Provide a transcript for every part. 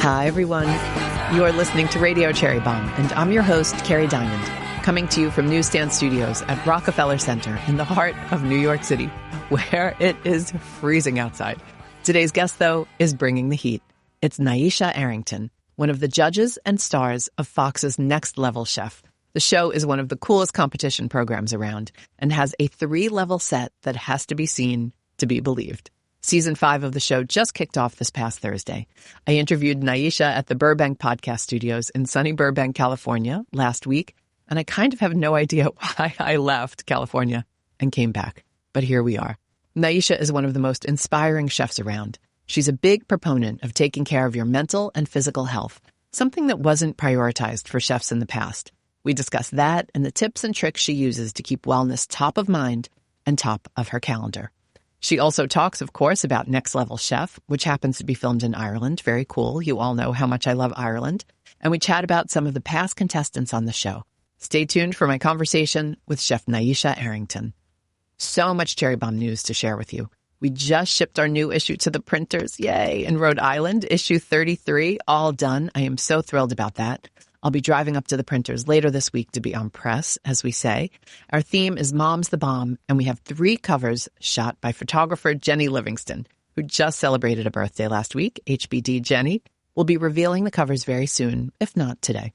Hi, everyone. You are listening to Radio Cherry Bombe, and I'm your host, Kerry Diamond, coming to you from Newsstand Studios at Rockefeller Center in the heart of New York City, where it is freezing outside. Today's guest, though, is bringing the heat. It's Nyesha Arrington, one of the judges and stars of Fox's Next Level Chef. The show is one of the coolest competition programs around and has a 3-level set that has to be seen to be believed. Season 5 of the show just kicked off this past Thursday. I interviewed Nyesha at the Burbank Podcast Studios in sunny Burbank, California last week, and I kind of have no idea why I left California and came back. But here we are. Nyesha is one of the most inspiring chefs around. She's a big proponent of taking care of your mental and physical health, something that wasn't prioritized for chefs in the past. We discuss that and the tips and tricks she uses to keep wellness top of mind and top of her calendar. She also talks, of course, about Next Level Chef, which happens to be filmed in Ireland. Very cool. You all know how much I love Ireland. And we chat about some of the past contestants on the show. Stay tuned for my conversation with Chef Nyesha Arrington. So much Cherry Bombe news to share with you. We just shipped our new issue to the printers. Yay! In Rhode Island, issue 33, all done. I am so thrilled about that. I'll be driving up to the printers later this week to be on press, as we say. Our theme is Mom's the Bomb, and we have 3 covers shot by photographer Jenny Livingston, who just celebrated a birthday last week. HBD Jenny will be revealing the covers very soon, if not today.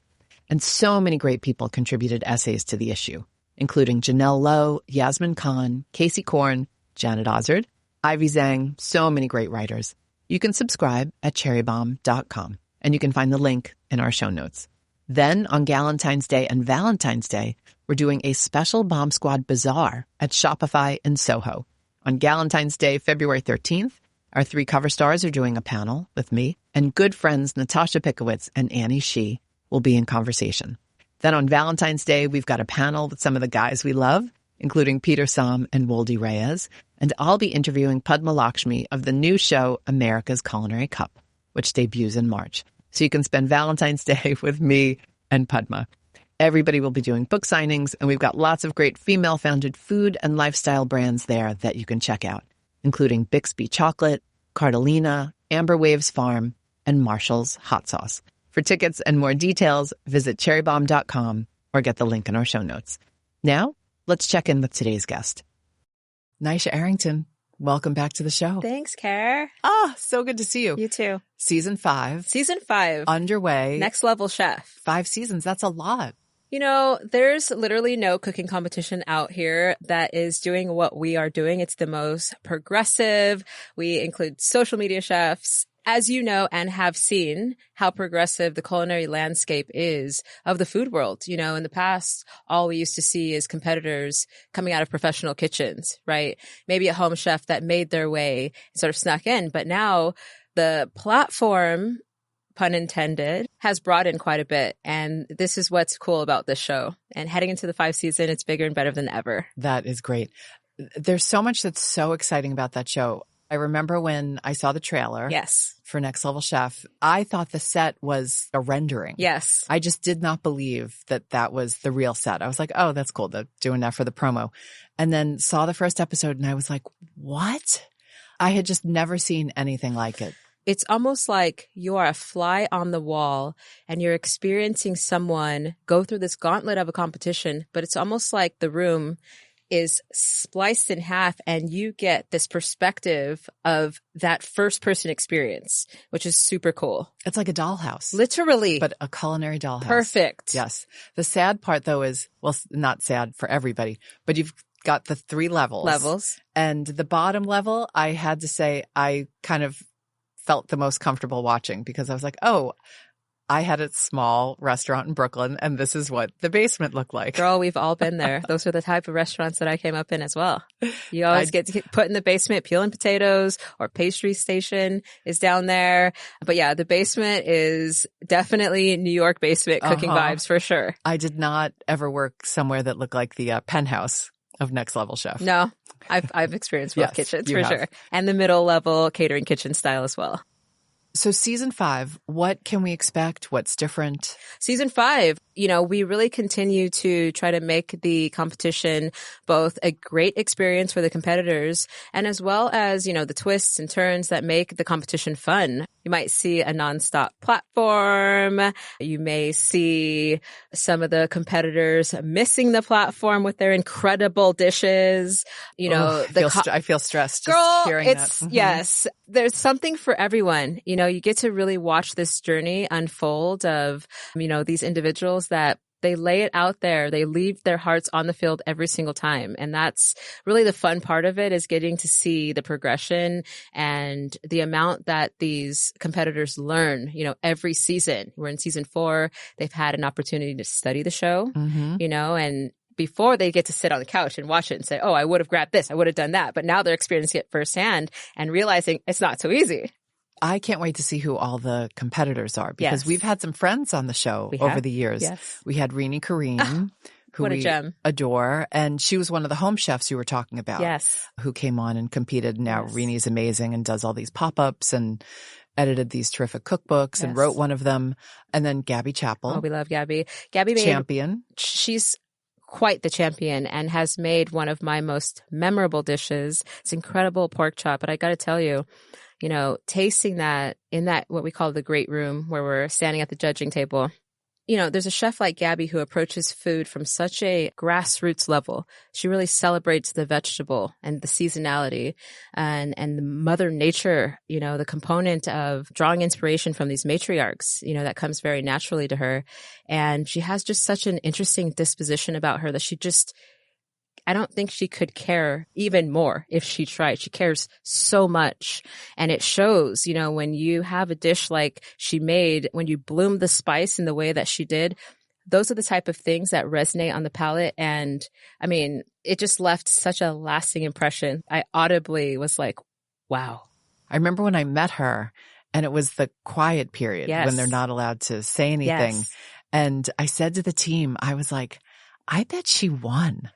And so many great people contributed essays to the issue, including Janelle Lowe, Yasmin Khan, Casey Korn, Janet Ozard, Ivy Zhang, so many great writers. You can subscribe at cherrybombe.com, and you can find the link in our show notes. Then, on Galentine's Day and Valentine's Day, we're doing a special Bomb Squad Bazaar at Shopify in Soho. On Galentine's Day, February 13th, our 3 cover stars are doing a panel with me, and good friends Natasha Pickowitz and Annie Shee will be in conversation. Then on Valentine's Day, we've got a panel with some of the guys we love, including Peter Sam and Wolde Reyes, and I'll be interviewing Padma Lakshmi of the new show America's Culinary Cup, which debuts in March. So you can spend Valentine's Day with me and Padma. Everybody will be doing book signings, and we've got lots of great female-founded food and lifestyle brands there that you can check out, including Bixby Chocolate, Cardellina, Amber Waves Farm, and Marshall's Hot Sauce. For tickets and more details, visit cherrybombe.com or get the link in our show notes. Now, let's check in with today's guest. Nyesha Arrington, welcome back to the show. Thanks, Kerr. So good to see you. You too. Season 5. Season 5. Underway. Next Level Chef. 5 seasons. That's a lot. You know, there's literally no cooking competition out here that is doing what we are doing. It's the most progressive. We include social media chefs. As you know and have seen how progressive the culinary landscape is of the food world. You know, in the past, all we used to see is competitors coming out of professional kitchens, right? Maybe a home chef that made their way, sort of snuck in. But now the platform, pun intended, has brought in quite a bit. And this is what's cool about this show. And heading into the 5th season, it's bigger and better than ever. That is great. There's so much that's so exciting about that show. I remember when I saw the trailer for Next Level Chef, I thought the set was a rendering. Yes. I just did not believe that that was the real set. I was like, oh, that's cool. They're doing that for the promo. And then saw the first episode and I was like, what? I had just never seen anything like it. It's almost like you are a fly on the wall and you're experiencing someone go through this gauntlet of a competition, but it's almost like the room is spliced in half and you get this perspective of that first person experience, which is super cool. It's like a dollhouse. Literally. But a culinary dollhouse. Perfect. Yes. The sad part though is, well, not sad for everybody, but you've got the 3 levels. And the bottom level, I had to say, I kind of felt the most comfortable watching because I was like, oh, I had a small restaurant in Brooklyn, and this is what the basement looked like. Girl, we've all been there. Those are the type of restaurants that I came up in as well. You always get to get put in the basement, peeling potatoes, or pastry station is down there. But yeah, the basement is definitely New York basement cooking vibes for sure. I did not ever work somewhere that looked like the penthouse of Next Level Chef. No, I've experienced both kitchens for sure. And the middle level catering kitchen style as well. So season 5, what can we expect? What's different? Season 5, we really continue to try to make the competition both a great experience for the competitors and as well as, the twists and turns that make the competition fun. You might see a nonstop platform. You may see some of the competitors missing the platform with their incredible dishes. I feel stressed just hearing that. Mm-hmm. Yes, there's something for everyone. You get to really watch this journey unfold of, these individuals that they lay it out there. They leave their hearts on the field every single time. And that's really the fun part of it, is getting to see the progression and the amount that these competitors learn, every season. We're in season 4. They've had an opportunity to study the show, and before they get to sit on the couch and watch it and say, oh, I would have grabbed this, I would have done that. But now they're experiencing it firsthand and realizing it's not so easy. I can't wait to see who all the competitors are, because we've had some friends on the show over the years. Yes. We had Reenie Karim, who what a we gem. adore, and she was one of the home chefs you were talking about. Yes. Who came on and competed. Now Reenie's amazing and does all these pop-ups and edited these terrific cookbooks and wrote one of them. And then Gabi Chappel. Oh, we love Gabi. Gabi made champion. She's quite the champion and has made one of my most memorable dishes. It's incredible pork chop. But I got to tell you, tasting that in that what we call the great room where we're standing at the judging table, there's a chef like Gabi who approaches food from such a grassroots level. She really celebrates the vegetable and the seasonality and the mother nature, the component of drawing inspiration from these matriarchs, that comes very naturally to her. And she has just such an interesting disposition about her that I don't think she could care even more if she tried. She cares so much. And it shows, when you have a dish like she made, when you bloom the spice in the way that she did, those are the type of things that resonate on the palate. And I mean, it just left such a lasting impression. I audibly was like, wow. I remember when I met her and it was the quiet period when they're not allowed to say anything. Yes. And I said to the team, I was like, I bet she won.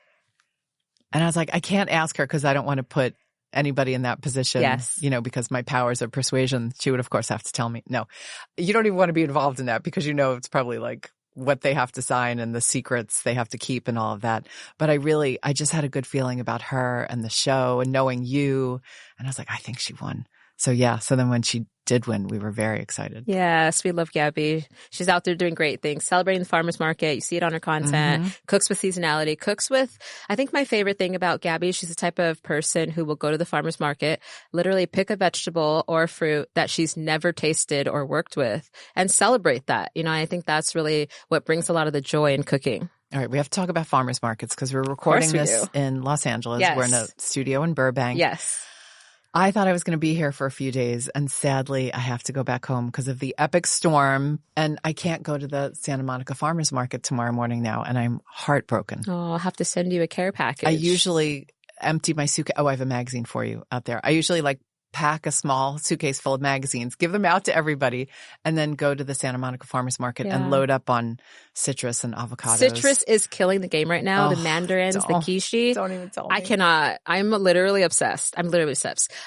And I was like, I can't ask her because I don't want to put anybody in that position, because my powers of persuasion, she would of course have to tell me. No, you don't even want to be involved in that because it's probably like what they have to sign and the secrets they have to keep and all of that. But I just had a good feeling about her and the show and knowing you. And I was like, I think she won. So then when she did win, we were very excited. Yes, we love Gabi. She's out there doing great things, celebrating the farmer's market. You see it on her content, cooks with seasonality, I think my favorite thing about Gabi, she's the type of person who will go to the farmer's market, literally pick a vegetable or fruit that she's never tasted or worked with and celebrate that. I think that's really what brings a lot of the joy in cooking. All right, we have to talk about farmers markets because we're recording this in Los Angeles. Yes. We're in a studio in Burbank. Yes. I thought I was going to be here for a few days, and sadly, I have to go back home because of the epic storm, and I can't go to the Santa Monica Farmers Market tomorrow morning now, and I'm heartbroken. Oh, I'll have to send you a care package. I usually empty my suitcase. Oh, I have a magazine for you out there. I usually pack a small suitcase full of magazines, give them out to everybody, and then go to the Santa Monica Farmers Market and load up on citrus and avocados. Citrus is killing the game right now. The mandarins, the quiche. Don't even tell me. I cannot. I'm literally obsessed. I'm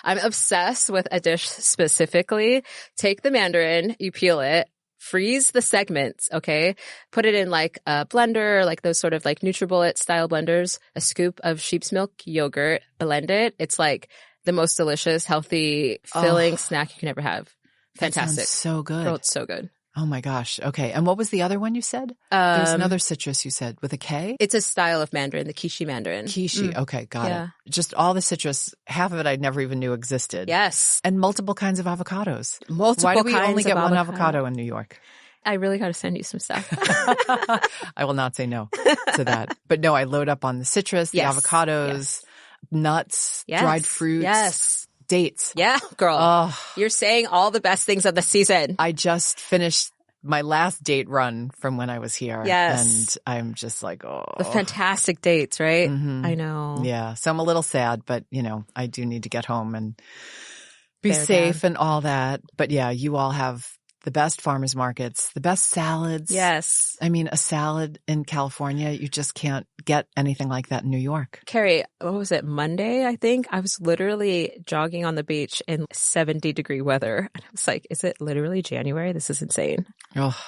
obsessed with a dish specifically. Take the mandarin, you peel it, freeze the segments, okay? Put it in a blender, those sort of NutriBullet style blenders, a scoop of sheep's milk yogurt, blend it. It's the most delicious, healthy, filling snack you can ever have. Fantastic. That sounds so good. Girl, it's so good. Oh my gosh. Okay. And what was the other one you said? There's another citrus you said with a K? It's a style of mandarin, the quiche mandarin. Quiche. Okay. Got it. Just all the citrus, half of it I never even knew existed. Yes. And multiple kinds of avocados. Why do we only get one avocado in New York? I really got to send you some stuff. I will not say no to that. But no, I load up on the citrus, the avocados, nuts, dried fruits, dates. Yeah, girl. You're saying all the best things of the season. I just finished my last date run from when I was here. Yes. And I'm just the fantastic dates, right? I know. Yeah. So I'm a little sad, but I do need to get home and be safe and all that. But yeah, you all have the best farmers markets, the best salads. Yes. I mean, a salad in California, you just can't get anything like that in New York. Kerry, what was it, Monday, I think? I was literally jogging on the beach in 70-degree weather. And I was like, is it literally January? This is insane. Oh,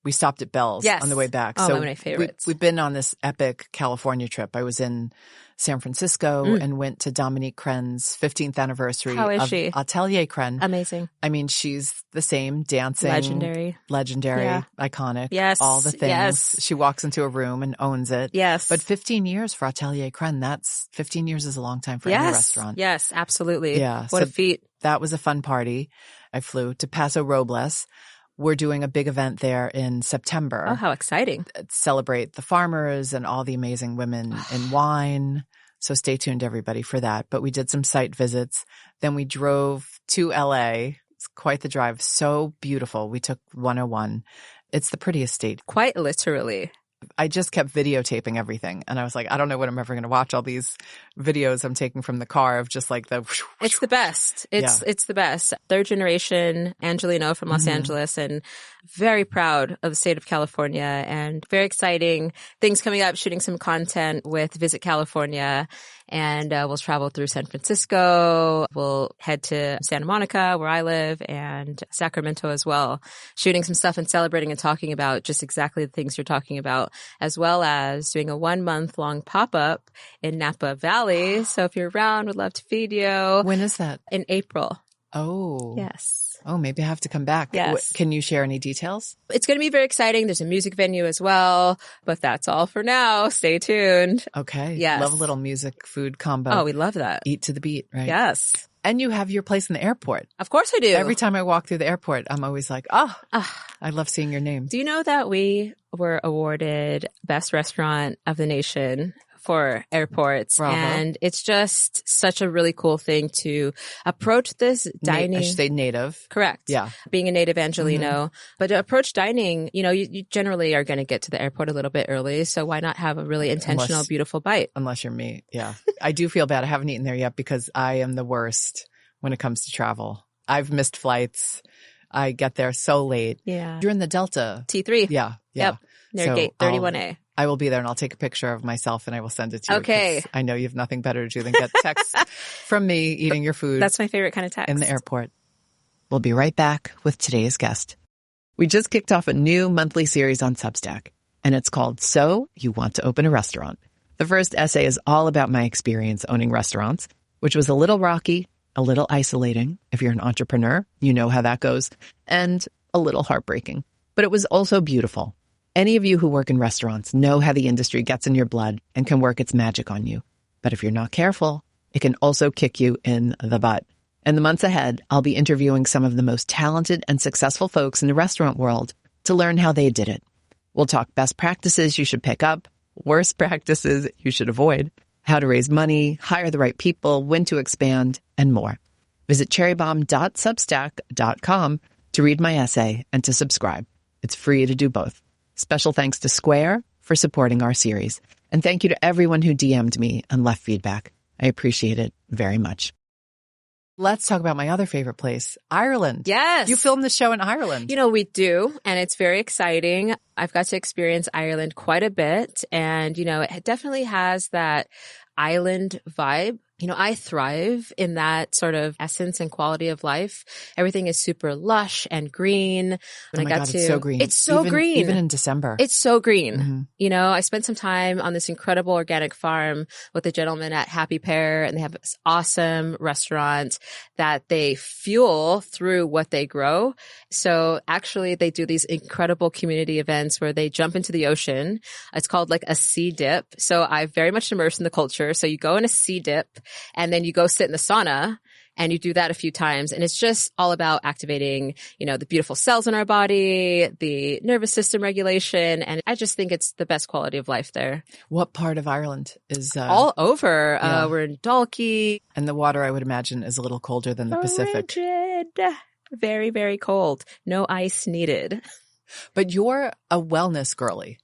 we stopped at Bell's Yes. on the way back. Oh, so one of my favorites. We've been on this epic California trip. I was in San Francisco and went to Dominique Cren's 15th anniversary How is of she? Atelier Cren. Amazing. I mean, she's the same, dancing. Legendary, Yeah. Iconic. Yes. All the things. Yes. She walks into a room and owns it. Yes. But 15 years for Atelier Cren, 15 years is a long time for any restaurant. Yes, absolutely. Yeah. What a feat. That was a fun party. I flew to Paso Robles. We're doing a big event there in September. Oh, how exciting. Celebrate the farmers and all the amazing women in wine. So stay tuned, everybody, for that. But we did some site visits. Then we drove to LA. It's quite the drive. So beautiful. We took 101. It's the prettiest state. Quite literally. I just kept videotaping everything. And I was like, I don't know when I'm ever going to watch all these videos I'm taking from the car of just like the... It's the best. It's the best. Third generation Angelino from Los Angeles, and very proud of the state of California, and very exciting things coming up, shooting some content with Visit California. And we'll travel through San Francisco. We'll head to Santa Monica, where I live, and Sacramento as well, shooting some stuff and celebrating and talking about just exactly the things you're talking about, as well as doing a 1-month-long pop-up in Napa Valley. So if you're around, would love to feed you. When is that? In April. Oh. Yes. Oh, maybe I have to come back. Yes. Can you share any details? It's going to be very exciting. There's a music venue as well, but that's all for now. Stay tuned. Okay. Yes. Love a little music food combo. Oh, we love that. Eat to the beat, right? Yes. And you have your place in the airport. Of course I do. Every time I walk through the airport, I'm always like, I love seeing your name. Do you know that we were awarded Best Restaurant of the Nation for airports? Bravo. And it's just such a really cool thing to approach this dining. I should say native. Correct. Yeah. Being a native Angelino. But to approach dining, you generally are going to get to the airport a little bit early. So why not have a really intentional, beautiful bite? Unless you're me. Yeah. I do feel bad. I haven't eaten there yet because I am the worst when it comes to travel. I've missed flights. I get there so late. Yeah. You're in the Delta. T3. Yeah. Yep. Near gate 31A. I will be there and I'll take a picture of myself and I will send it to you. Okay. I know you have nothing better to do than get texts from me eating your food. That's my favorite kind of text. In the airport. We'll be right back with today's guest. We just kicked off a new monthly series on Substack, and it's called So You Want to Open a Restaurant. The first essay is all about my experience owning restaurants, which was a little rocky, a little isolating. If you're an entrepreneur, you know how that goes, and a little heartbreaking. But it was also beautiful. Any of you who work in restaurants know how the industry gets in your blood and can work its magic on you. But if you're not careful, it can also kick you in the butt. In the months ahead, I'll be interviewing some of the most talented and successful folks in the restaurant world to learn how they did it. We'll talk best practices you should pick up, worst practices you should avoid, how to raise money, hire the right people, when to expand, and more. Visit cherrybombe.substack.com to read my essay and to subscribe. It's free to do both. Special thanks to Square for supporting our series. And thank you to everyone who DM'd me and left feedback. I appreciate it very much. Let's talk about my other favorite place, Ireland. Yes. You filmed the show in Ireland. We do, and it's very exciting. I've got to experience Ireland quite a bit, and, it definitely has that island vibe. I thrive in that sort of essence and quality of life. Everything is super lush and green. It's so green. It's so green. Even in December. It's so green. I spent some time on this incredible organic farm with a gentleman at Happy Pear, and they have this awesome restaurant that they fuel through what they grow. So actually they do these incredible community events where they jump into the ocean. It's called like a sea dip. So I've very much immersed in the culture. So you go in a sea dip, and then you go sit in the sauna, and you do that a few times. And it's just all about activating, the beautiful cells in our body, the nervous system regulation. And I just think it's the best quality of life there. What part of Ireland is? All over. Yeah. We're in Dalkey. And the water, I would imagine, is a little colder than the Pacific. Frigid. Very, very cold. No ice needed. But you're a wellness girly.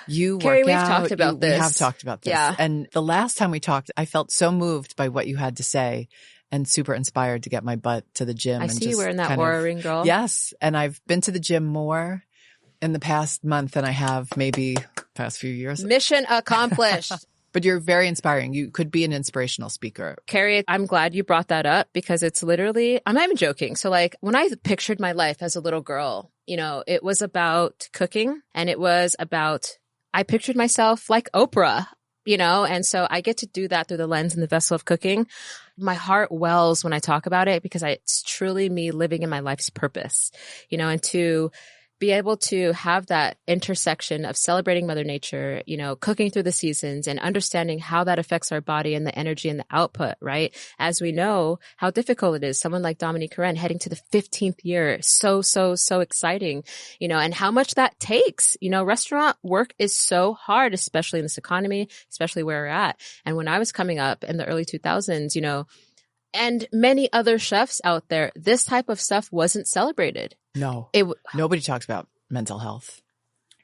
You Kerry, work out. we've talked about this. We have talked about this. Yeah. And the last time we talked, I felt so moved by what you had to say and super inspired to get my butt to the gym. I and see you just wearing that kind Oura of, Ring, girl. Yes. And I've been to the gym more in the past month than I have maybe past few years. Mission accomplished. But you're very inspiring. You could be an inspirational speaker. Kerry, I'm glad you brought that up because it's literally, I'm not even joking. So like when I pictured my life as a little girl, you know, it was about cooking and it was about, I pictured myself like Oprah, you know, and so I get to do that through the lens and the vessel of cooking. My heart wells when I talk about it because it's truly me living in my life's purpose, you know, and to be able to have that intersection of celebrating Mother Nature, you know, cooking through the seasons and understanding how that affects our body and the energy and the output, right? As we know how difficult it is. Someone like Dominique Carême heading to the 15th year. So exciting, you know, and how much that takes. You know, restaurant work is so hard, especially in this economy, especially where we're at. And when I was coming up in the early 2000s, you know, and many other chefs out there, this type of stuff wasn't celebrated. No, nobody talks about mental health.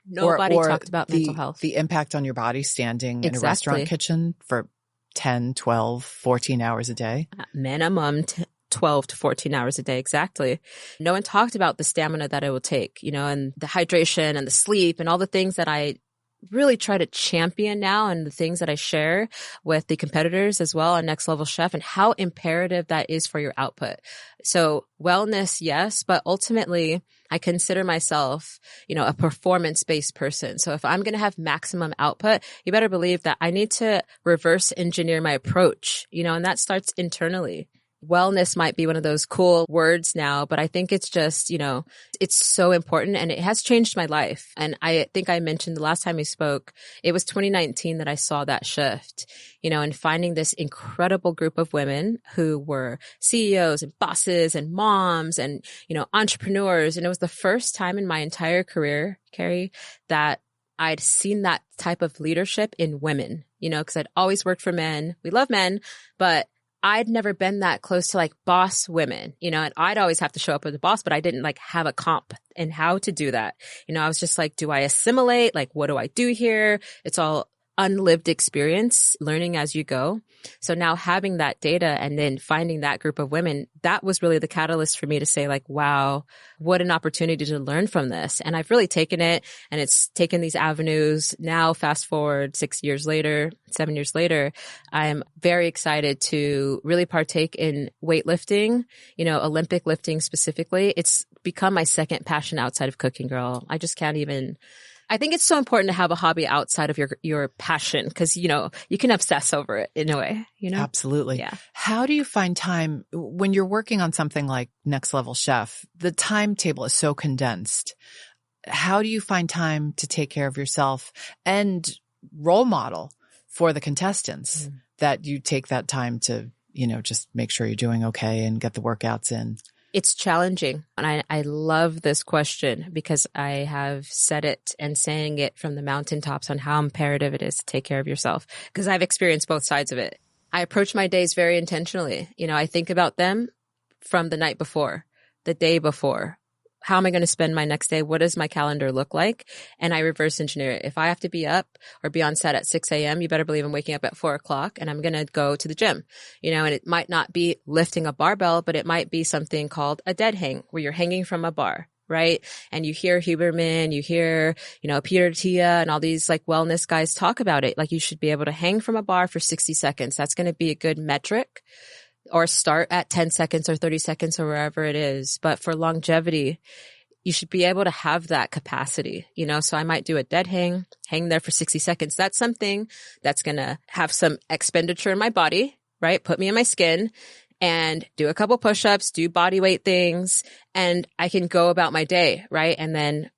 Nobody talked about mental health. The impact on your body standing in a restaurant kitchen for 10, 12, 14 hours a day. Minimum 12 to 14 hours a day. Exactly. No one talked about the stamina that it will take, you know, and the hydration and the sleep and all the things that I really try to champion now and the things that I share with the competitors as well on Next Level Chef and how imperative that is for your output. So wellness, yes, but ultimately I consider myself, you know, a performance-based person. So if I'm going to have maximum output, you better believe that I need to reverse engineer my approach, you know, and that starts internally. Wellness might be one of those cool words now, but I think it's just, you know, it's so important and it has changed my life. And I think I mentioned the last time we spoke, it was 2019 that I saw that shift, you know, and finding this incredible group of women who were CEOs and bosses and moms and, you know, entrepreneurs. And it was the first time in my entire career, Kerry, that I'd seen that type of leadership in women, you know, because I'd always worked for men. We love men, but I'd never been that close to like boss women, you know, and I'd always have to show up as a boss, but I didn't like have a comp in how to do that. You know, I was just like, do I assimilate? Like, what do I do here? It's all unlived experience, learning as you go. So now having that data and then finding that group of women, that was really the catalyst for me to say like, wow, what an opportunity to learn from this. And I've really taken it and it's taken these avenues. Now, fast forward 7 years later, I'm very excited to really partake in weightlifting, you know, Olympic lifting specifically. It's become my second passion outside of cooking, girl. I just can't even. I think it's so important to have a hobby outside of your passion because, you know, you can obsess over it in a way, you know? Absolutely. Yeah. How do you find time when you're working on something like Next Level Chef? The timetable is so condensed. How do you find time to take care of yourself and role model for the contestants that you take that time to, you know, just make sure you're doing okay and get the workouts in? It's challenging. And I love this question because I have said it and saying it from the mountaintops on how imperative it is to take care of yourself because I've experienced both sides of it. I approach my days very intentionally. You know, I think about them from the night before, the day before. How am I going to spend my next day? What does my calendar look like? And I reverse engineer it. If I have to be up or be on set at 6 a.m., you better believe I'm waking up at 4 o'clock and I'm going to go to the gym, you know, and it might not be lifting a barbell, but it might be something called a dead hang where you're hanging from a bar, right? And you hear Huberman, you hear, you know, Peter Tia and all these like wellness guys talk about it. Like you should be able to hang from a bar for 60 seconds. That's going to be a good metric. Or start at 10 seconds or 30 seconds or wherever it is. But for longevity, you should be able to have that capacity, you know? So I might do a dead hang there for 60 seconds. That's something that's going to have some expenditure in my body, right? Put me in my skin and do a couple push-ups, do body weight things, and I can go about my day, right? And then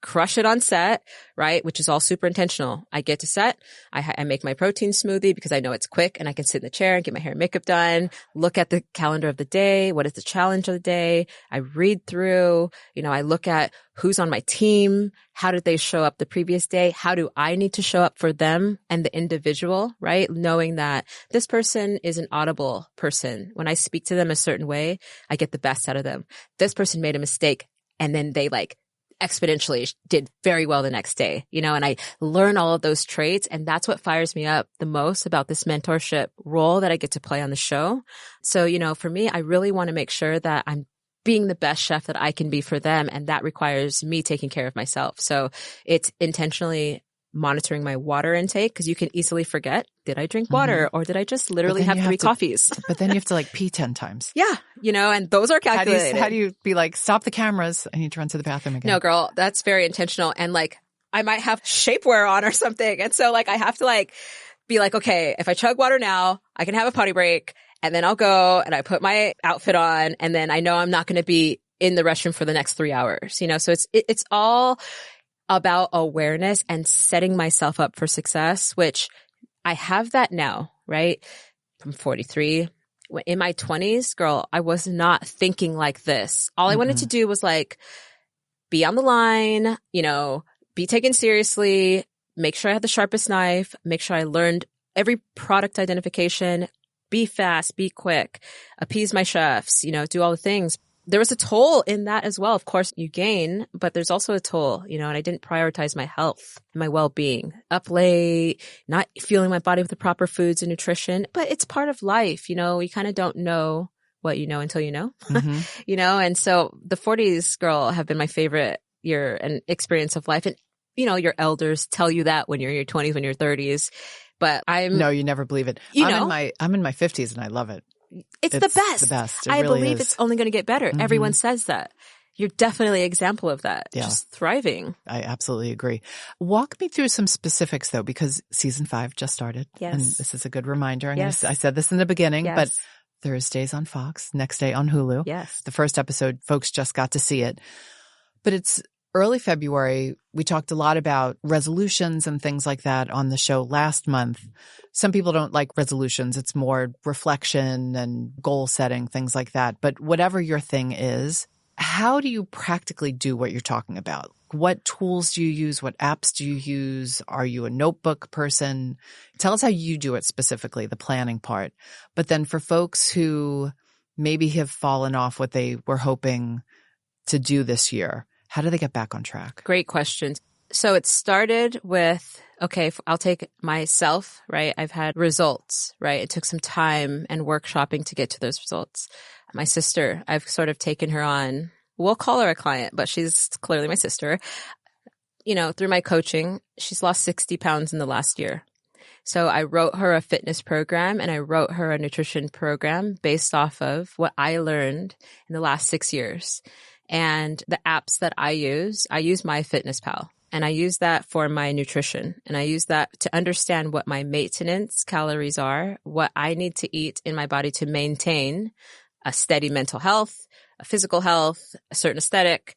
crush it on set, right? Which is all super intentional. I get to set. I make my protein smoothie because I know it's quick and I can sit in the chair and get my hair and makeup done, look at the calendar of the day. What is the challenge of the day? I read through, you know, I look at who's on my team. How did they show up the previous day? How do I need to show up for them and the individual, right? Knowing that this person is an audible person. When I speak to them a certain way, I get the best out of them. This person made a mistake and then they like exponentially did very well the next day, you know, and I learn all of those traits. And that's what fires me up the most about this mentorship role that I get to play on the show. So, you know, for me, I really want to make sure that I'm being the best chef that I can be for them. And that requires me taking care of myself. So it's intentionally monitoring my water intake because you can easily forget, did I drink water or did I just literally have 3 coffees? But then you have to like pee 10 times. Yeah. And those are calculated. How do you be like, stop the cameras? I need to run to the bathroom again. No, girl, that's very intentional. And like, I might have shapewear on or something. And so like, I have to like, be like, okay, if I chug water now, I can have a potty break and then I'll go and I put my outfit on and then I know I'm not going to be in the restroom for the next 3 hours, So it's all about awareness and setting myself up for success, which I have that now, right? I'm 43. In my 20s, girl, I was not thinking like this. All I wanted to do was like be on the line, be taken seriously, make sure I had the sharpest knife, make sure I learned every product identification, be fast, be quick, appease my chefs, do all the things. There was a toll in that as well. Of course, you gain, but there's also a toll, and I didn't prioritize my health and my well-being. Up late, not fueling my body with the proper foods and nutrition, but it's part of life, you kind of don't know what you know until you know, and so the 40s, girl, have been my favorite year and experience of life. And your elders tell you that when you're in your 20s, when you're 30s, but No, you never believe it. I'm in my 50s and I love it. It's the best. The best. I believe it's only going to get better. Everyone says that. You're definitely an example of that. Yeah. Just thriving. I absolutely agree. Walk me through some specifics though, because season 5 just started. Yes. And this is a good reminder. And I said this in the beginning, but Thursdays on Fox, next day on Hulu. Yes. The first episode, folks just got to see it. But it's early February. We talked a lot about resolutions and things like that on the show last month. Some people don't like resolutions. It's more reflection and goal setting, things like that. But whatever your thing is, how do you practically do what you're talking about? What tools do you use? What apps do you use? Are you a notebook person? Tell us how you do it specifically, the planning part. But then for folks who maybe have fallen off what they were hoping to do this year, how do they get back on track? Great questions. So it started with, okay, I'll take myself, right? I've had results, right? It took some time and workshopping to get to those results. My sister, I've sort of taken her on. We'll call her a client, but she's clearly my sister. Through my coaching, she's lost 60 pounds in the last year. So I wrote her a fitness program and I wrote her a nutrition program based off of what I learned in the last 6 years. And the apps that I use MyFitnessPal. And I use that for my nutrition. And I use that to understand what my maintenance calories are, what I need to eat in my body to maintain a steady mental health, a physical health, a certain aesthetic,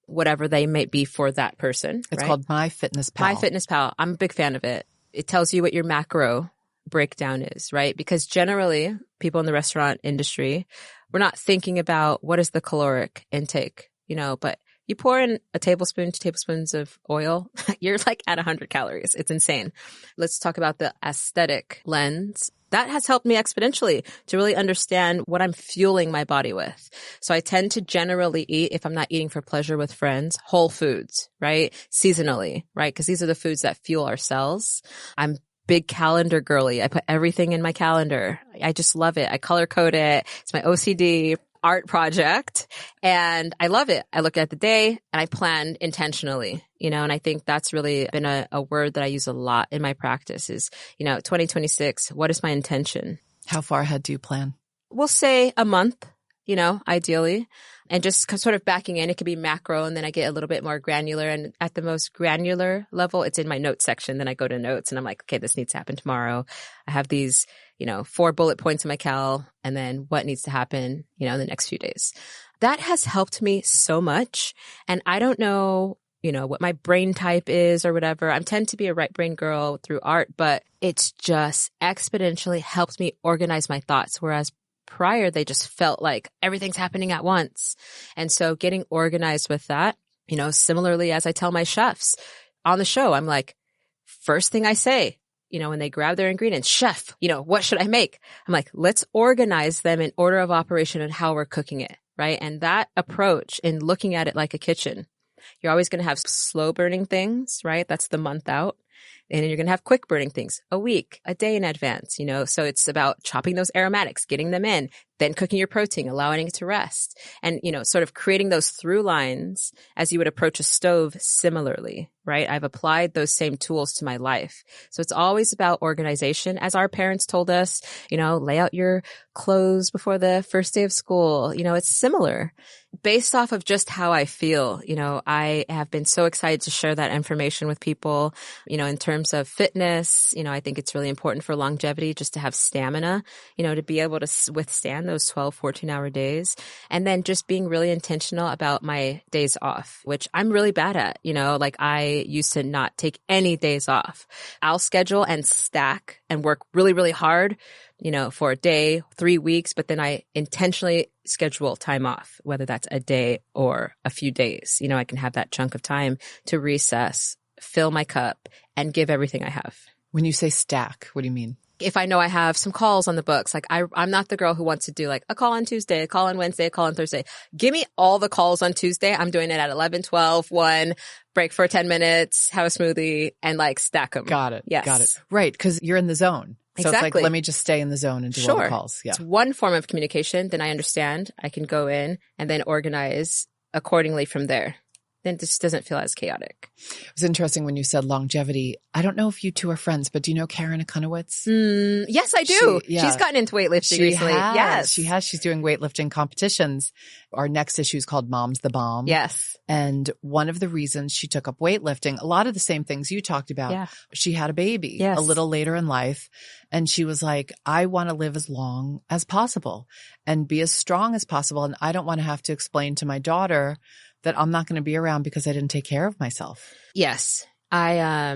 whatever they may be for that person. It's called MyFitnessPal. MyFitnessPal. I'm a big fan of it. It tells you what your macro breakdown is, right? Because generally, people in the restaurant industry, we're not thinking about what is the caloric intake, but you pour in a tablespoon, 2 tablespoons of oil, you're like at 100 calories. It's insane. Let's talk about the aesthetic lens. That has helped me exponentially to really understand what I'm fueling my body with. So I tend to generally eat, if I'm not eating for pleasure with friends, whole foods, right? Seasonally, right? Because these are the foods that fuel our cells. I'm big calendar girly. I put everything in my calendar. I just love it. I color code it. It's my OCD art project and I love it. I look at the day and I plan intentionally, and I think that's really been a word that I use a lot in my practice is, 2026, what is my intention? How far ahead do you plan? We'll say a month, ideally. And just sort of backing in, it could be macro and then I get a little bit more granular. And at the most granular level, it's in my notes section. Then I go to notes and I'm like, okay, this needs to happen tomorrow. I have these, 4 bullet points in my cal and then what needs to happen, in the next few days. That has helped me so much. And I don't know, what my brain type is or whatever. I tend to be a right brain girl through art, but it's just exponentially helped me organize my thoughts. Whereas prior, they just felt like everything's happening at once. And so getting organized with that, similarly as I tell my chefs on the show, I'm like, first thing I say, when they grab their ingredients, chef, what should I make? I'm like, let's organize them in order of operation and how we're cooking it, right? And that approach in looking at it like a kitchen, you're always going to have slow burning things, right? That's the month out. And you're going to have quick burning things a week, a day in advance, so it's about chopping those aromatics, getting them in, then cooking your protein, allowing it to rest, and, sort of creating those through lines as you would approach a stove similarly, right? I've applied those same tools to my life. So it's always about organization. As our parents told us, lay out your clothes before the first day of school. It's similar based off of just how I feel. I have been so excited to share that information with people, in terms of fitness. I think it's really important for longevity just to have stamina, to be able to withstand those 12, 14-hour days. And then just being really intentional about my days off, which I'm really bad at. Like I used to not take any days off. I'll schedule and stack and work really, really hard, for a day, 3 weeks, but then I intentionally schedule time off, whether that's a day or a few days. I can have that chunk of time to recess, fill my cup, and give everything I have. When you say stack, what do you mean? If I know I have some calls on the books, like I'm not the girl who wants to do like a call on Tuesday, a call on Wednesday, a call on Thursday. Give me all the calls on Tuesday. I'm doing it at 11, 12, 1, break for 10 minutes, have a smoothie, and like stack them. Got it. Yes. Got it. Right. Because you're in the zone. So Exactly. It's like, let me just stay in the zone and do all the calls. Yeah. It's one form of communication. Then I understand. I can go in and then organize accordingly from there. Then it just doesn't feel as chaotic. It was interesting when you said longevity. I don't know if you two are friends, but do you know Karen Akunowitz? Yes, I do. She's gotten into weightlifting recently. Yes. She has. She's doing weightlifting competitions. Our next issue is called Mom's the Bomb. Yes. And one of the reasons she took up weightlifting, a lot of the same things you talked about. She had a baby a little later in life. And she was like, I want to live as long as possible and be as strong as possible. And I don't want to have to explain to my daughter that I'm not going to be around because I didn't take care of myself. Yes. I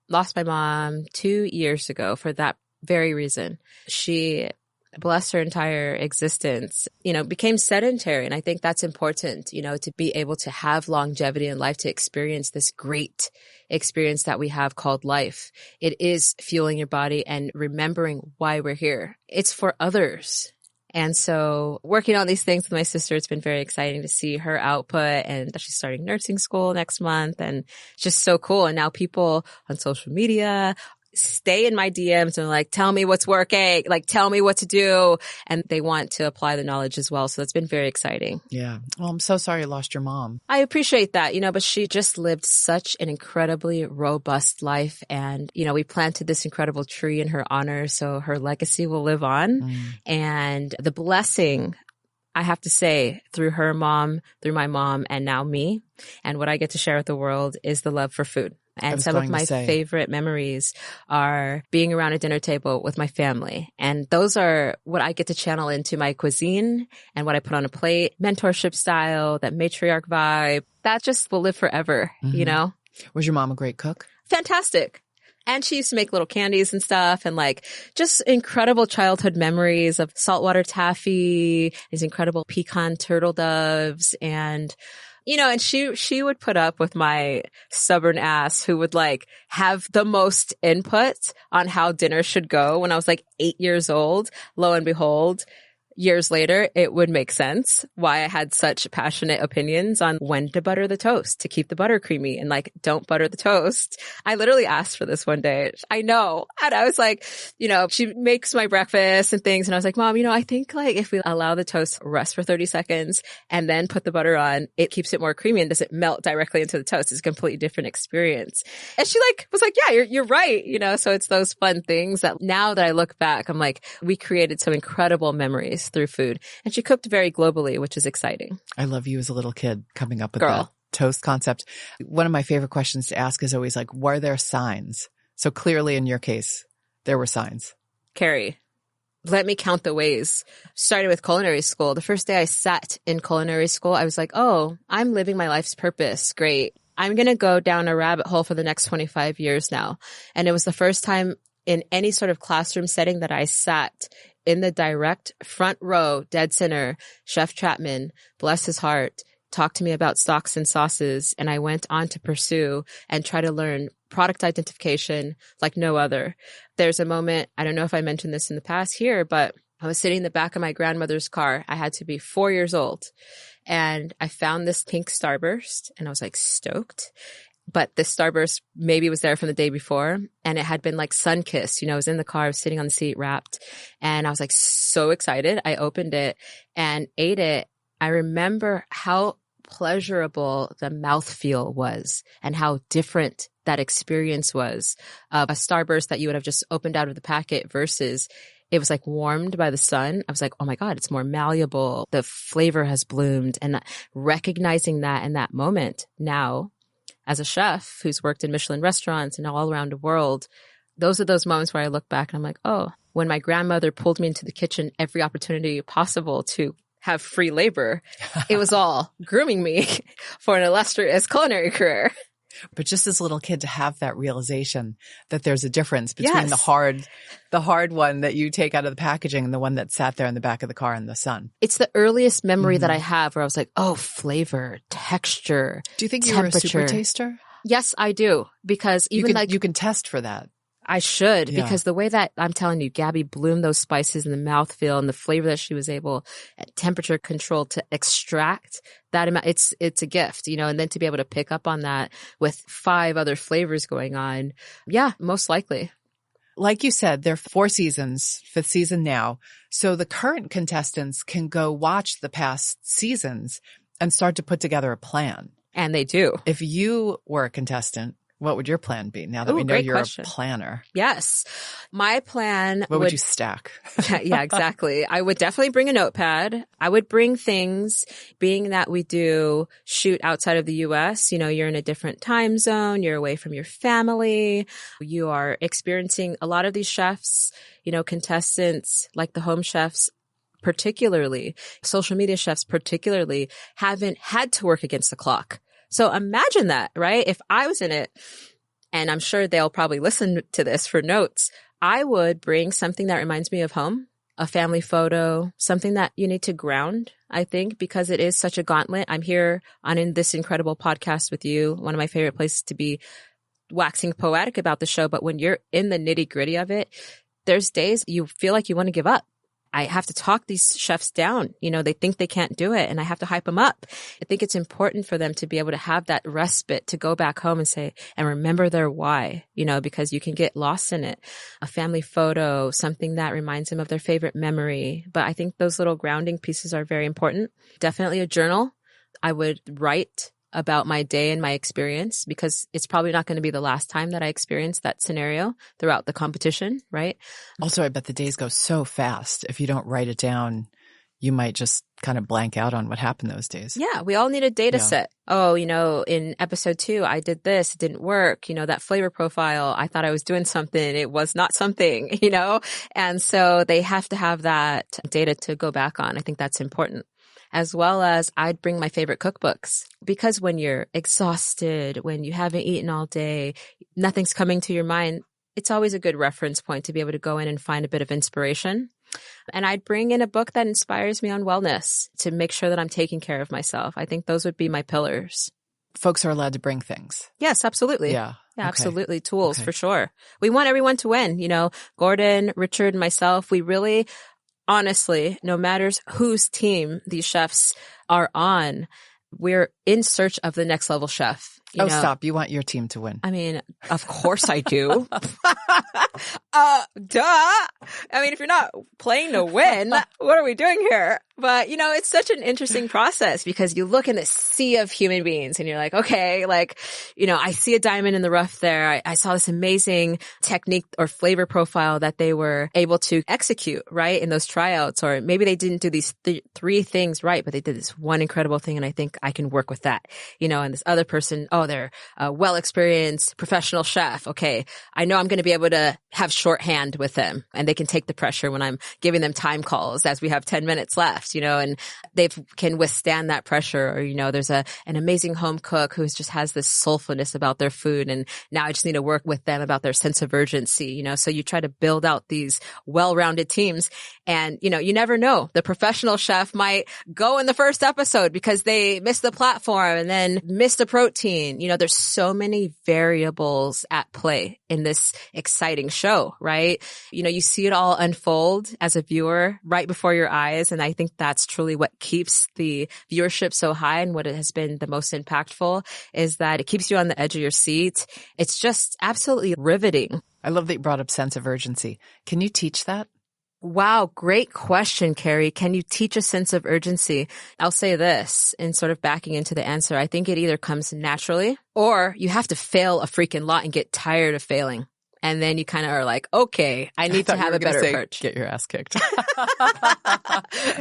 lost my mom 2 years ago for that very reason. She, bless her entire existence, became sedentary. And I think that's important, to be able to have longevity in life, to experience this great experience that we have called life. It is fueling your body and remembering why we're here. It's for others. And so working on these things with my sister, it's been very exciting to see her output, and she's starting nursing school next month, and it's just so cool. And now people on social media stay in my DMs and like, tell me what's working, like tell me what to do. And they want to apply the knowledge as well. So it's been very exciting. Yeah. Well, I'm so sorry you lost your mom. I appreciate that, but she just lived such an incredibly robust life. And, we planted this incredible tree in her honor. So her legacy will live on. And the blessing, I have to say, through her mom, through my mom, and now me, and what I get to share with the world is the love for food. And some of my favorite memories are being around a dinner table with my family. And those are what I get to channel into my cuisine and what I put on a plate, mentorship style, that matriarch vibe. That just will live forever, Was your mom a great cook? Fantastic. And she used to make little candies and stuff, and like just incredible childhood memories of saltwater taffy, these incredible pecan turtle doves, and and she would put up with my stubborn ass who would like have the most input on how dinner should go when I was like 8 years old. Lo and behold, years later, it would make sense why I had such passionate opinions on when to butter the toast to keep the butter creamy and like, don't butter the toast. I literally asked for this one day. I know. And I was like, she makes my breakfast and things. And I was like, Mom, I think like if we allow the toast rest for 30 seconds and then put the butter on, it keeps it more creamy and doesn't melt directly into the toast. It's a completely different experience. And she was like, yeah, you're right. So it's those fun things that now that I look back, I'm like, we created some incredible memories through food. And she cooked very globally, which is exciting. I love you as a little kid coming up with that toast concept. One of my favorite questions to ask is always like, were there signs? So clearly in your case, there were signs. Kerry, let me count the ways. Started with culinary school. The first day I sat in culinary school, I was like, oh, I'm living my life's purpose. Great. I'm going to go down a rabbit hole for the next 25 years now. And it was the first time in any sort of classroom setting that I sat in the direct front row, dead center. Chef Chapman, bless his heart, talked to me about stocks and sauces, and I went on to pursue and try to learn product identification like no other. There's a moment, I don't know if I mentioned this in the past here, but I was sitting in the back of my grandmother's car. I had to be 4 years old, and I found this pink Starburst, and I was like stoked. but the starburst maybe was there from the day before and it had been like sun-kissed. I was in the car, I was sitting on the seat wrapped and I was like so excited. I opened it and ate it. I remember how pleasurable the mouthfeel was and how different that experience was of a starburst that you would have just opened out of the packet versus it was like warmed by the sun. I was like, oh my God, it's more malleable. The flavor has bloomed. And recognizing that in that moment now, as a chef who's worked in Michelin restaurants and all around the world, those are those moments where I look back and I'm like, oh, when my grandmother pulled me into the kitchen every opportunity possible to have free labor, it was all grooming me for an illustrious culinary career. But just as a little kid to have that realization that there's a difference between the hard one that you take out of the packaging and the one that sat there in the back of the car in the sun. It's the earliest memory that I have where I was like, oh, flavor, texture, Do you think temperature. You were a super taster? Yes, I do. Because even you can test for that. I should, because the way that I'm telling you, Gabi bloomed those spices in the mouthfeel and the flavor that she was able at temperature control to extract that amount, it's a gift, and then to be able to pick up on that with 5 other flavors going on. Yeah, most likely. Like you said, there are 4 seasons, 5th season now. So the current contestants can go watch the past seasons and start to put together a plan. And they do. If you were a contestant, what would your plan be now that we know you're a planner? Yes. My plan What would you stack? Yeah, exactly. I would definitely bring a notepad. I would bring things, being that we do shoot outside of the US, you're in a different time zone, you're away from your family, you are experiencing a lot of these chefs, contestants like the home chefs, particularly social media chefs, particularly haven't had to work against the clock. So imagine that, right? If I was in it, and I'm sure they'll probably listen to this for notes, I would bring something that reminds me of home, a family photo, something that you need to ground, I think, because it is such a gauntlet. I'm here in this incredible podcast with you, one of my favorite places to be waxing poetic about the show. But when you're in the nitty gritty of it, there's days you feel like you want to give up. I have to talk these chefs down. They think they can't do it and I have to hype them up. I think it's important for them to be able to have that respite to go back home and say, and remember their why, because you can get lost in it. A family photo, something that reminds them of their favorite memory. But I think those little grounding pieces are very important. Definitely a journal. I would write about my day and my experience because it's probably not going to be the last time that I experience that scenario throughout the competition, right? Also, I bet the days go so fast. If you don't write it down, you might just kind of blank out on what happened those days. Yeah, we all need a data set. Oh, in episode 2, I did this, it didn't work. That flavor profile, I thought I was doing something, it was not something, And so they have to have that data to go back on. I think that's important. As well as I'd bring my favorite cookbooks because when you're exhausted, when you haven't eaten all day, nothing's coming to your mind. It's always a good reference point to be able to go in and find a bit of inspiration. And I'd bring in a book that inspires me on wellness to make sure that I'm taking care of myself. I think those would be my pillars. Folks are allowed to bring things. Yes, absolutely. Yeah. Yeah, absolutely. Tools for sure. We want everyone to win. Gordon, Richard, and myself, we really, honestly, no matter whose team these chefs are on, we're in search of the next level chef. Stop. You want your team to win. I mean, of course I do. Duh. I mean, if you're not playing to win, what are we doing here? But, it's such an interesting process because you look in the sea of human beings and you're like, okay, I see a diamond in the rough there. I saw this amazing technique or flavor profile that they were able to execute, right, in those tryouts. Or maybe they didn't do these 3 things right, but they did this one incredible thing and I think I can work with that. And this other person, they're a well-experienced professional chef. Okay, I know I'm going to be able to have shorthand with them and they can take the pressure when I'm giving them time calls as we have 10 minutes left, and they can withstand that pressure. Or, there's an amazing home cook who just has this soulfulness about their food. And now I just need to work with them about their sense of urgency, So you try to build out these well-rounded teams And, you never know. The professional chef might go in the first episode because they missed the platform and then missed the protein. There's so many variables at play in this exciting show, right? You see it all unfold as a viewer right before your eyes. And I think that's truly what keeps the viewership so high, and what it has been the most impactful is that it keeps you on the edge of your seat. It's just absolutely riveting. I love that you brought up sense of urgency. Can you teach that? Wow, great question, Kerry. Can you teach a sense of urgency? I'll say this, in sort of backing into the answer. I think it either comes naturally, or you have to fail a freaking lot and get tired of failing. And then you kind of are like, okay, I need to have a better approach. Get your ass kicked.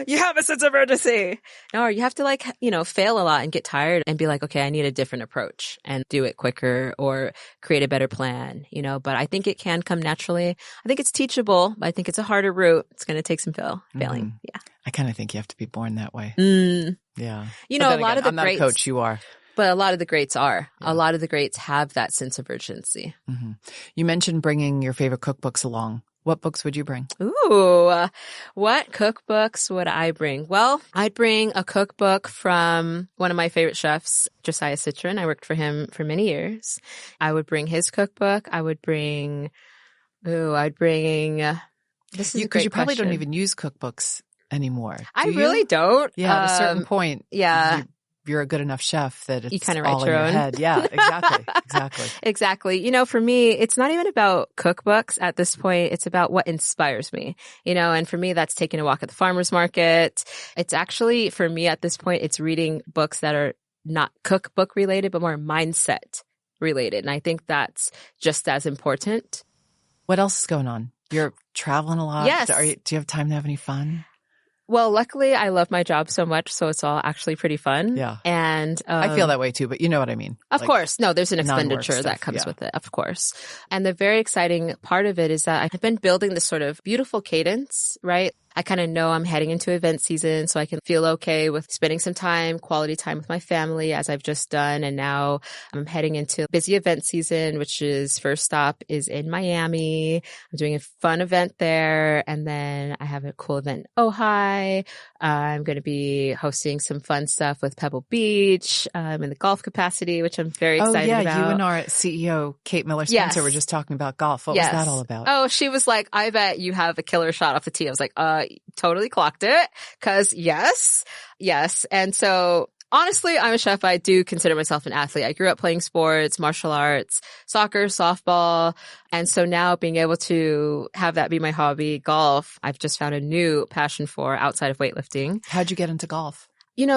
You have a sense of urgency. No, you have to fail a lot and get tired and be like, okay, I need a different approach and do it quicker or create a better plan, but I think it can come naturally. I think it's teachable, but I think it's a harder route. It's going to take some failing. Yeah. I kind of think you have to be born that way. Yeah. A lot of the I'm not a coach, you are. But a lot of the greats are. Yeah. A lot of the greats have that sense of urgency. Mm-hmm. You mentioned bringing your favorite cookbooks along. What books would you bring? Ooh, what cookbooks would I bring? Well, I'd bring a cookbook from one of my favorite chefs, Josiah Citron. I worked for him for many years. I would bring his cookbook. I'd bring, this is because you probably don't even use cookbooks anymore. I really don't. Yeah, at a certain point. Yeah. You're a good enough chef that it's you kind of all write your in own. your head. Yeah, exactly. Exactly. For me, it's not even about cookbooks at this point. It's about what inspires me, and for me, that's taking a walk at the farmer's market. It's actually, for me at this point, it's reading books that are not cookbook related, but more mindset related. And I think that's just as important. What else is going on? You're traveling a lot. Yes. Do you have time to have any fun? Well, luckily, I love my job so much, so it's all actually pretty fun. Yeah. And I feel that way too, but you know what I mean. Of course. No, there's an expenditure that comes with it, of course. And the very exciting part of it is that I've been building this sort of beautiful cadence, right? I kind of know I'm heading into event season, so I can feel okay with spending some time, quality time with my family, as I've just done. And now I'm heading into busy event season, which is first stop is in Miami. I'm doing a fun event there. And then I have a cool event in Ojai. I'm going to be hosting some fun stuff with Pebble Beach in the golf capacity, which I'm very excited about. You and our CEO, Kate Miller-Spencer, were just talking about golf. What was that all about? Oh, she was like, I bet you have a killer shot off the tee. I was like, totally clocked it. Cause yes. And so honestly, I'm a chef. I do consider myself an athlete. I grew up playing sports, martial arts, soccer, softball. And so now being able to have that be my hobby, golf, I've just found a new passion for outside of weightlifting. How'd you get into golf?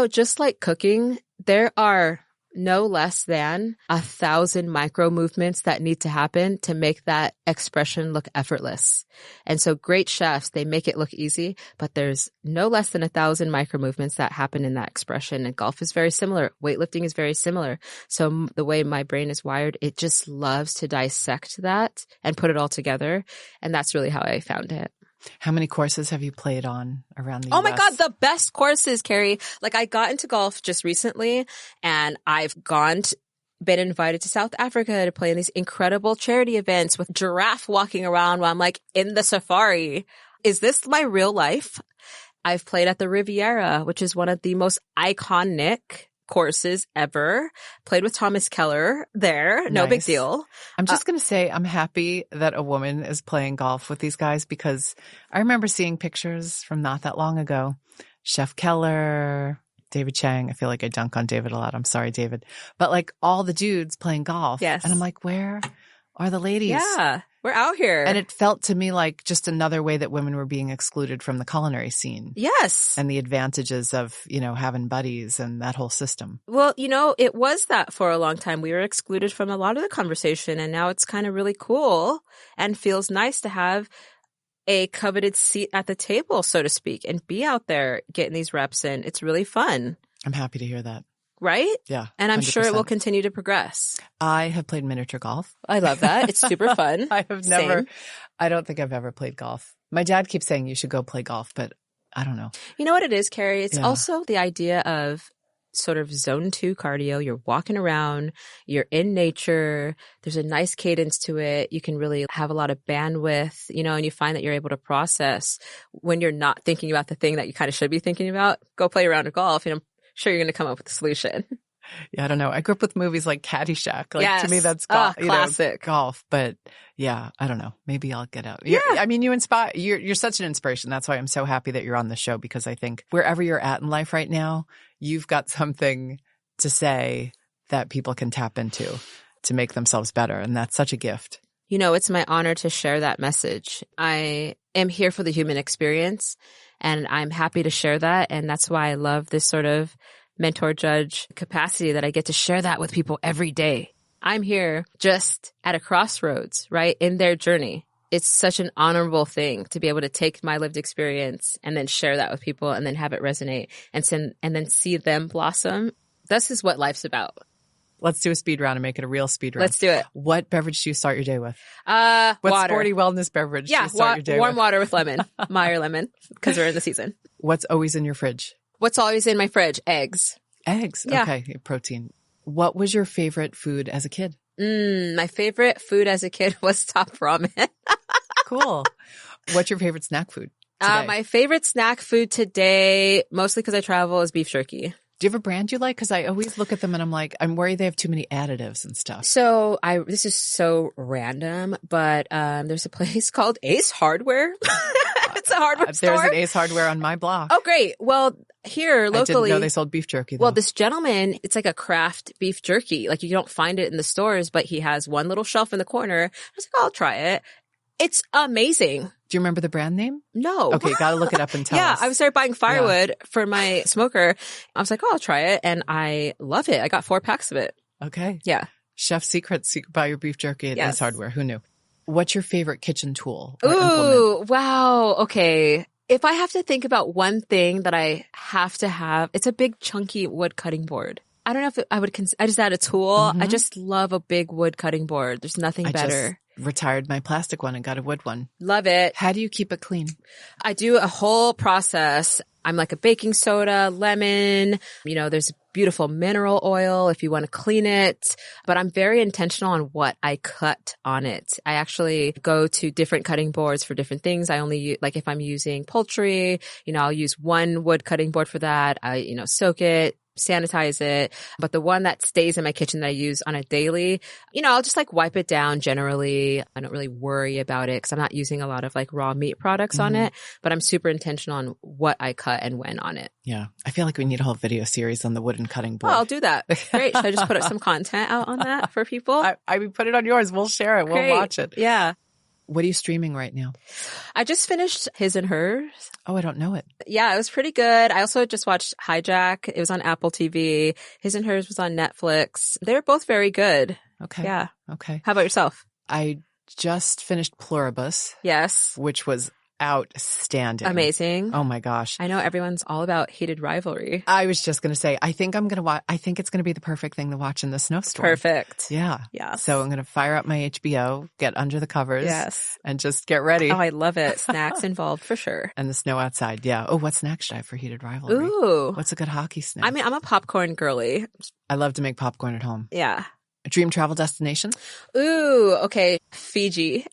Just like cooking, there are no less than 1,000 micro movements that need to happen to make that expression look effortless. And so great chefs, they make it look easy, but there's no less than 1,000 micro movements that happen in that expression. And golf is very similar. Weightlifting is very similar. So the way my brain is wired, it just loves to dissect that and put it all together. And that's really how I found it. How many courses have you played on around the US? Oh my God, the best courses, Kerry. Like I got into golf just recently and I've been invited to South Africa to play in these incredible charity events with giraffe walking around while I'm like in the safari. Is this my real life? I've played at the Riviera, which is one of the most iconic courses ever. Played with Thomas Keller there. No big deal. I'm just going to say I'm happy that a woman is playing golf with these guys because I remember seeing pictures from not that long ago. Chef Keller, David Chang. I feel like I dunk on David a lot. I'm sorry, David. But like all the dudes playing golf. Yes. And I'm like, where are the ladies? Yeah. We're out here. And it felt to me like just another way that women were being excluded from the culinary scene. Yes. And the advantages of, having buddies and that whole system. Well, it was that for a long time. We were excluded from a lot of the conversation, and now it's kind of really cool and feels nice to have a coveted seat at the table, so to speak, and be out there getting these reps in. It's really fun. I'm happy to hear that. Right? Yeah. And I'm 100%. sure it will continue to progress. I have played miniature golf. I love that. It's super fun. I don't think I've ever played golf. My dad keeps saying you should go play golf, but I don't know. You know what it is, Kerry? It's also the idea of sort of zone 2 cardio. You're walking around, you're in nature. There's a nice cadence to it. You can really have a lot of bandwidth, and you find that you're able to process when you're not thinking about the thing that you kind of should be thinking about. Go play a round of golf, and I'm sure you're going to come up with a solution. Yeah, I don't know. I grew up with movies like Caddyshack. Like, yes. To me, that's golf. Classic. Golf. But yeah, I don't know. Maybe I'll get out. Yeah. I mean, you inspire. You're such an inspiration. That's why I'm so happy that you're on the show, because I think wherever you're at in life right now, you've got something to say that people can tap into to make themselves better. And that's such a gift. It's my honor to share that message. I am here for the human experience, and I'm happy to share that. And that's why I love this sort of mentor judge capacity, that I get to share that with people every day. I'm here just at a crossroads, right? In their journey. It's such an honorable thing to be able to take my lived experience and then share that with people and then have it resonate and then see them blossom. This is what life's about. Let's do a speed round and make it a real speed round. Let's do it. What beverage do you start your day with? What water. Sporty wellness beverage do you start your day warm with? water with lemon. Meyer lemon, because we're in the season. What's always in your fridge? What's always in my fridge? Eggs. Eggs. Yeah. Okay. Protein. What was your favorite food as a kid? My favorite food as a kid was top ramen. Cool. What's your favorite snack food today? My favorite snack food today, mostly because I travel, is beef jerky. Do you have a brand you like? Because I always look at them and I'm like, I'm worried they have too many additives and stuff. So this is so random, but there's a place called Ace Hardware. It's a hardware store. There's an Ace Hardware on my block. Oh, great. Well, here locally. I didn't know they sold beef jerky, though. Well, this gentleman, it's like a craft beef jerky. Like, you don't find it in the stores, but he has one little shelf in the corner. I was like, I'll try it. It's amazing. Do you remember the brand name? No. Okay, gotta look it up and tell us. I started buying firewood for my smoker. I was like, I'll try it. And I love it. I got 4 packs of it. Okay. Yeah. Chef secrets. You can buy your beef jerky at Ace Hardware. Who knew? What's your favorite kitchen tool? Ooh, wow. Okay. If I have to think about one thing that I have to have, it's a big chunky wood cutting board. I don't know if I would I just add a tool. Mm-hmm. I just love a big wood cutting board. There's nothing better. Just retired my plastic one and got a wood one. Love it. How do you keep it clean? I do a whole process. I'm like a baking soda, lemon, there's beautiful mineral oil if you want to clean it, but I'm very intentional on what I cut on it. I actually go to different cutting boards for different things. I only, like if I'm using poultry, I'll use one wood cutting board for that. I, soak it, sanitize it. But the one that stays in my kitchen that I use on a daily, I'll just like wipe it down generally. I don't really worry about it because I'm not using a lot of like raw meat products on it, but I'm super intentional on what I cut and when on it. Yeah. I feel like we need a whole video series on the wooden cutting board. Well, I'll do that. Great. Should I just put up some content out on that for people? I mean, put it on yours. We'll share it. Great. We'll watch it. Yeah. What are you streaming right now? I just finished His and Hers. Oh, I don't know it. Yeah, it was pretty good. I also just watched Hijack. It was on Apple TV. His and Hers was on Netflix. They were both very good. Okay. Yeah. Okay. How about yourself? I just finished Pluribus. Yes. Which was outstanding. Amazing. Oh my gosh. I know everyone's all about heated rivalry. I was just going to say, I think I'm going to watch, I think it's going to be the perfect thing to watch in the snowstorm. Perfect. Yeah. Yeah. So I'm going to fire up my HBO, get under the covers. Yes. And just get ready. Oh, I love it. Snacks involved for sure. And the snow outside. Yeah. Oh, what snack should I have for heated rivalry? Ooh. What's a good hockey snack? I mean, I'm a popcorn girly. I love to make popcorn at home. Yeah. A dream travel destination? Ooh, okay. Fiji.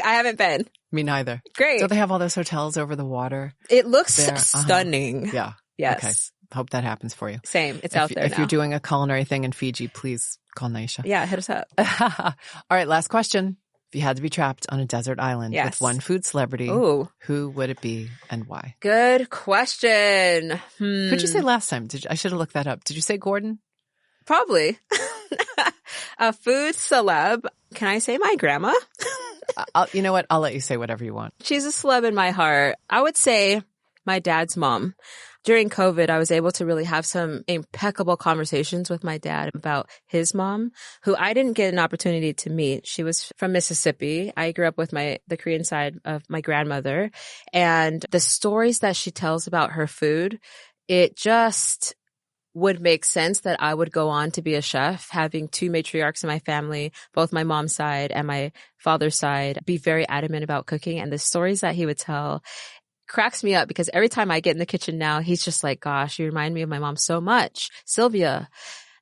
I haven't been. Me neither. Great. So they have all those hotels over the water. It looks there. stunning. Yeah. Yes. Okay. Hope that happens for you. Same. It's out there If now. you're doing a culinary thing in Fiji, please call Nyesha. Yeah, hit us up. All right, last question. If you had to be trapped on a desert island with one food celebrity, Ooh. Who would it be and why? Good question. Who'd you say last time? I should have looked that up. Did you say Gordon? Probably. A food celeb. Can I say my grandma? You know what? I'll let you say whatever you want. She's a celeb in my heart. I would say my dad's mom. During COVID, I was able to really have some impeccable conversations with my dad about his mom, who I didn't get an opportunity to meet. She was from Mississippi. I grew up with the Korean side of my grandmother, and the stories that she tells about her food, it just would make sense that I would go on to be a chef, having 2 matriarchs in my family, both my mom's side and my father's side, be very adamant about cooking. And the stories that he would tell, cracks me up because every time I get in the kitchen now, he's just like, gosh, you remind me of my mom so much. Sylvia.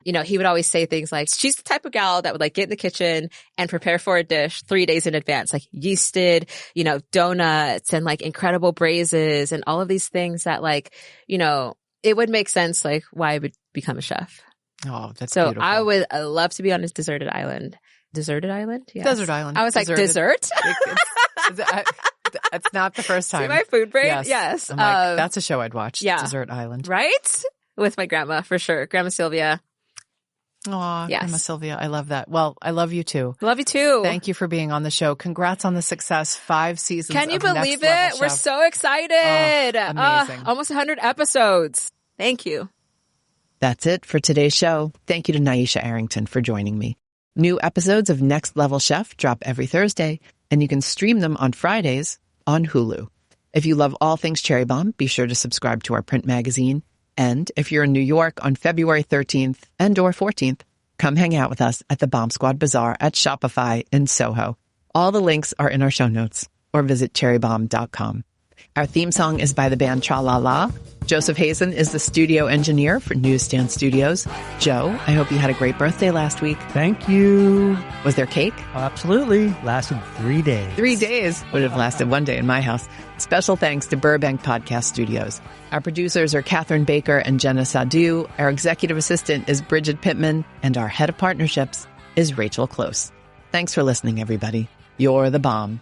You know, he would always say things like, she's the type of gal that would like get in the kitchen and prepare for a dish 3 days in advance, like yeasted, you know, donuts and like incredible braises and all of these things that like, you know, it would make sense like why I would become a chef. Oh, that's so beautiful. I would love to be on his deserted island. Deserted island? Yes. Desert island. I was like, dessert? It's not the first time. See my food brain? Yes. I'm like, that's a show I'd watch. Yeah. Desert Island. Right? With my grandma, for sure. Grandma Sylvia. Aw, yes. Grandma Sylvia. I love that. Well, I love you too. Love you too. Thank you for being on the show. Congrats on the success. 5 seasons. Can you of believe Next Level it? Chef. We're so excited. Oh, amazing. Almost 100 episodes. Thank you. That's it for today's show. Thank you to Nyesha Arrington for joining me. New episodes of Next Level Chef drop every Thursday, and you can stream them on Fridays on Hulu. If you love all things Cherry Bombe, be sure to subscribe to our print magazine. And if you're in New York on February 13th and or 14th, come hang out with us at the Bomb Squad Bazaar at Shopify in Soho. All the links are in our show notes, or visit cherrybombe.com. Our theme song is by the band Tra La La. Joseph Hazen is the studio engineer for Newsstand Studios. Joe, I hope you had a great birthday last week. Thank you. Was there cake? Absolutely. Lasted 3 days. 3 days. Would have lasted 1 day in my house. Special thanks to Burbank Podcast Studios. Our producers are Catherine Baker and Jenna Sadu. Our executive assistant is Bridget Pittman. And our head of partnerships is Rachel Close. Thanks for listening, everybody. You're the bomb.